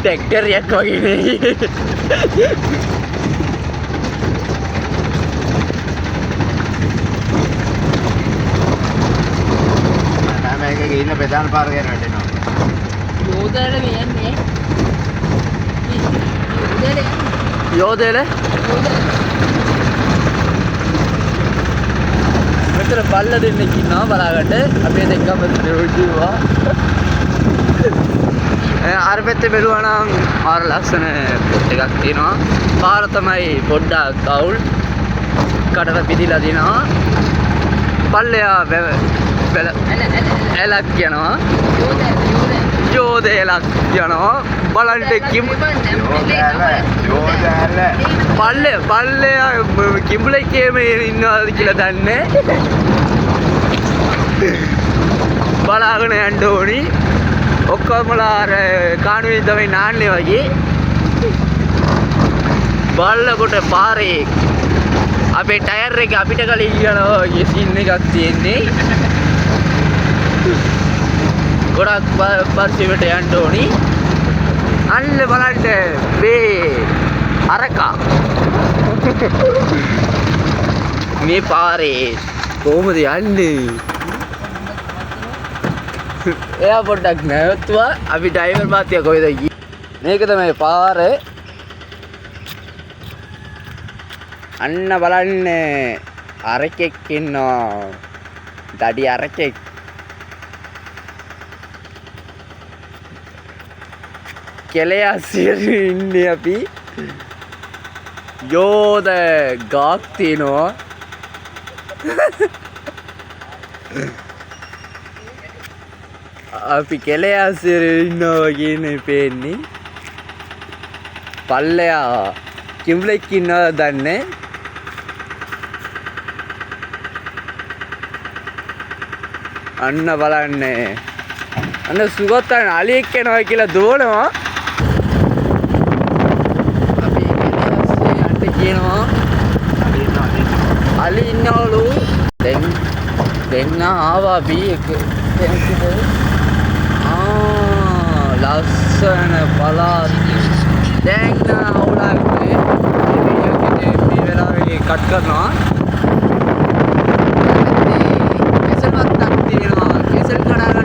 ටෙක්ටරයක් වගේ මේක ගිහින් ප්‍රධාන පාර ගැන වැටෙනවා. යෝධයල මෙයන්නේ. යෝධයල මෙතන බල්ල දෙන්නෙක් ඉන්නවා බලාගන්න. අපේ දෙක්කම දෙවිවා. අර පැත්තේ බැලුවා නම් ආර ලස්සන පොත් එකක් තියෙනවා. පාර තමයි පොඩ්ඩක් අවුල්. කඩලා පිදිලා දිනවා. පල්ලෙයා එලක් යනවා. යෝධයලක් යනවා. බලන්න පල්ලෙයා කිඹුලෙක්ගේ ඉන්නවාද කියලා දන්නේ. බලාගෙන යන්න ඕනි. ඔක්කොමලා අර කාණුවේ තමයි නාන්නේ වගේ. බල්ලකොට පාරේ අපේ ටයර් එක අපිට කලින් යනවා වගේ සීන් එකක් තියෙන්නේ. ගොඩක් පරිස්සමට යන්න ඕනි. අන්න බලන්න මේ අරකා මේ පාරේ කොහොමද යන්නේ? එයා පොඩ්ඩක් නැවතුවා. අපි ඩ්‍රයිවර් මාත්‍යා කොහෙද ගියේ? මේක තමයි පාර. අන්න බලන්න අරකෙක් ඉන්නවා. දඩි අරකෙක්. කෙලේ අසිරේ ඉන්නේ අපි. යෝධ ගාක් තියනවා. අපි කෙලේ අසිරේ ඉන්නවා වගේ පේන්නේ. පල්ලෙයා කිඹුලෙක් ඉන්නවද දන්නේ. අන්න බලන්න. අන්න සුගතන් අලියෙක් එනවා කියලා දුවනවා. අපි යන්න කියනවා. අලි ඉන්නවලු. දෙන්න ආවා අපි ලස්සන පලාත්. දැන් අවුලන්නේ මේ වෙලාවේ කට් කරනවා. කෙසල් වත්තක් තියෙනවා. කෙසල් කඩන